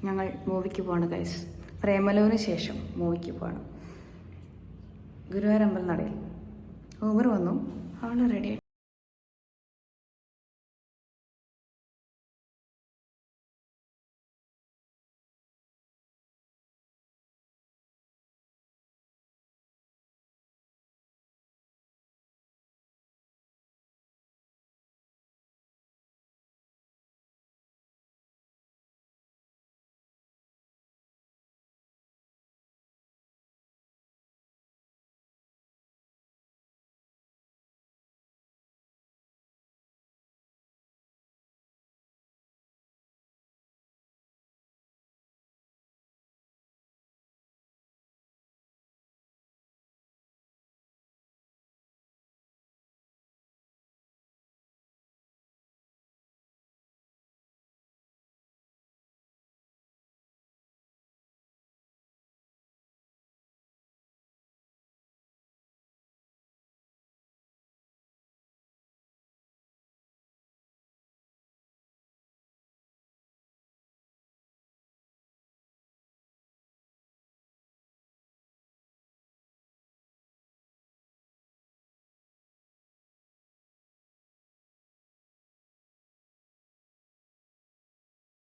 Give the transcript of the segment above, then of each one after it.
ഞങ്ങൾ മൂവിക്ക് പോവാണ് ഗൈസ്. പ്രേമലുവിന് ശേഷം മൂവിക്ക് പോവാണ്. ഗുരുവായൂർ അമ്പലനടയിൽ ഊബർ വന്നു, അവൾ റെഡി.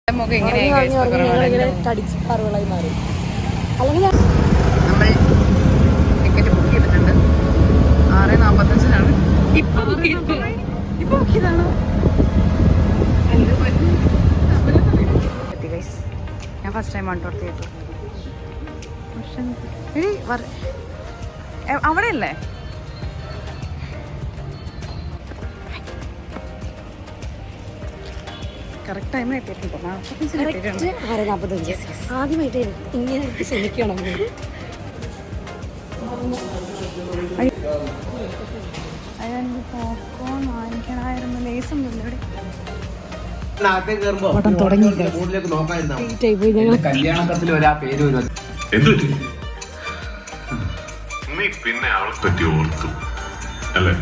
നമ്മൾ ടിക്കറ്റ് ബുക്ക് ചെയ്തിട്ടുണ്ട്. 6:45 ഇപ്പൊ ബുക്ക് ചെയ്താണോ? ഞാൻ ഫസ്റ്റ് ടൈം ആണ് തിയേറ്റർ. അവിടെ അല്ലേ? കറക്റ്റ് ടൈമിൽ എത്തിയിട്ടുണ്ട്. 6:45. ആദ്യമായിട്ട് ഇങ്ങനെ ക്ഷണിക്കണം. അതെനിക്ക് പോപ്കോൺ വാങ്ങിക്കണമായിരുന്നു. ലേസും ഇവിടെ കല്യാണത്തിൽ ഒരാ പേര് നീ പിന്നെ അവളെ പറ്റി ഓർത്തു അല്ലേ?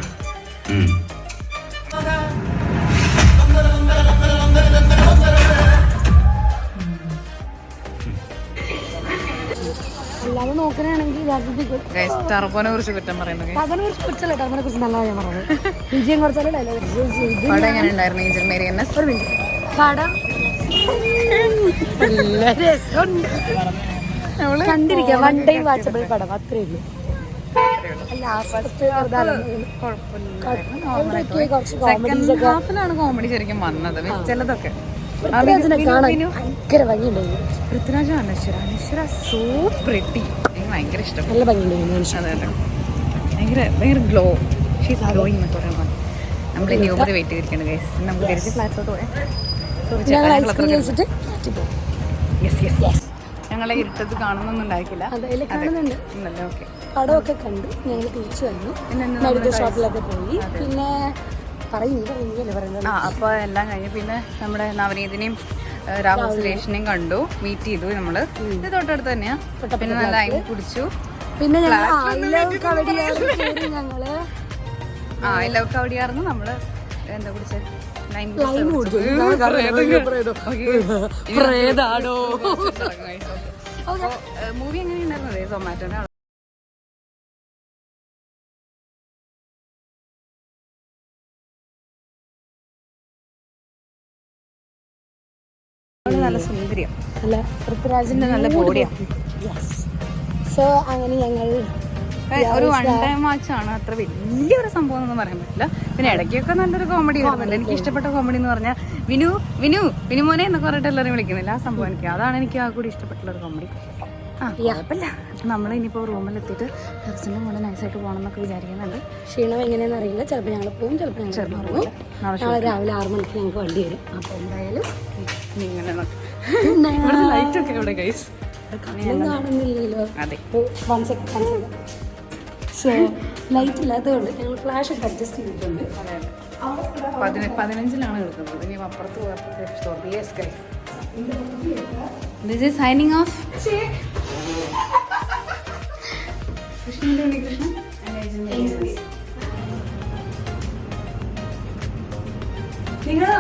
അല്ലാതെ നോക്കാനാണെങ്കിൽ ടർബോനെ കുറിച്ച് കുറ്റം പറയുന്നത്. ടർബോനെ കുറിച്ച് നല്ല ഞാൻ പറഞ്ഞത്. വിജയം കുറച്ചാലും കണ്ടിരിക്കാം. വൺ ടൈം വാച്ചബിൾ പടം, അത്രേ ഉള്ളൂ. കോമഡി ശരിക്കും വന്നത് ചിലതൊക്കെ. ഭയങ്കര ഭംഗിയുണ്ടായിരുന്നു. പൃഥ്വിരാജ്, അനശ്വര സോ പ്രിട്ടി. എനിക്ക് ഭയങ്കര ഇഷ്ടം. നല്ല ഭംഗിയുണ്ടായിരുന്നു. അതെ അതെ, ഭയങ്കര ഗ്ലോ. ഷീസ് ഗ്ലോയിങ് എന്ന് പറയുന്നത്. നമ്മൾ ഇനി ഊബർ വെയിറ്റ് ചെയ്തിരിക്കുന്നത് ഗൈസ്. നമുക്ക് തിരിച്ച് ഫ്ലാറ്റിലോട്ട് പോയാൽ ഞങ്ങളെ ഇരുട്ടത്ത് കാണുന്നൊന്നുണ്ടായിരിക്കില്ല. ഓക്കെ, പടമൊക്കെ കണ്ടു ഞങ്ങൾ തിരിച്ചു വന്നു. മെഡിക്കൽ ഷോപ്പിലൊക്കെ പോയി. പിന്നെ അപ്പോൾ എല്ലാം കഴിഞ്ഞ് പിന്നെ നമ്മുടെ നവനീതിനെയും രാഹുൽ സുരേഷിനെയും കണ്ടു, മീറ്റ് ചെയ്തു. നമ്മള് ഇത് തൊട്ടടുത്ത് തന്നെയാ. പിന്നെ നല്ല അയിമ കുടിച്ചു. പിന്നെ ഐ ലവ് കവടിയാർന്ന് നമ്മള് എന്താ കുടിച്ചത്? മൂവി എങ്ങനെയുണ്ടായിരുന്നത്? സൊമാറ്റോന്റെ നല്ല സുന്ദരിയാണ്, നല്ല പൃഥ്വിരാജിന്റെ നല്ല ബോഡിയാണ്. സോ അങ്ങനെ ഞങ്ങൾ ഒരു വൺ ടൈം വാച്ചാണ്. അത്ര വലിയൊരു സംഭവം എന്നൊന്നും പറയാൻ പറ്റില്ല. പിന്നെ ഇടയ്ക്കൊക്കെ നല്ലൊരു കോമഡി വരുന്നുണ്ട്. എനിക്ക് ഇഷ്ടപ്പെട്ട കോമഡി എന്ന് പറഞ്ഞാൽ വിനുമോനെ എന്നൊക്കെ പറഞ്ഞിട്ട് എല്ലാവരും വിളിക്കുന്നില്ല. ആ സംഭവം അതാണ് എനിക്ക് ആ കൂടി ഇഷ്ടപ്പെട്ടുള്ളൊരു കോമഡി. കുഴപ്പമില്ല. നമ്മൾ ഇനിയിപ്പോൾ റൂമിലെത്തിയിട്ട് ടെറസിൻ്റെ മുകളിൽ നൈസായിട്ട് പോകണം എന്നൊക്കെ വിചാരിക്കുന്നുണ്ട്. ക്ഷീണം എങ്ങനെയാണെന്ന് അറിയില്ല. ചിലപ്പോൾ ഞങ്ങൾ പോകും, ചിലപ്പോൾ ഞങ്ങൾ പോകും. നാളെ രാവിലെ 6 മണിക്ക് ഞങ്ങൾക്ക് വണ്ടി വരും. അപ്പോൾ എന്തായാലും ലൈറ്റൊക്കെ ഇവിടെ ഗൈസ് കാണുന്നില്ലല്ലോ. അതെ, സോ ലൈറ്റ് ഇല്ലാത്തതുകൊണ്ട് ഞങ്ങൾ ഫ്ലാഷ് ഒക്കെ അഡ്ജസ്റ്റ് ചെയ്തിട്ടുണ്ട്. 15-ലാണ് എടുക്കുന്നത്. ഇനി അപ്പുറത്ത് This is signing off. Krishna.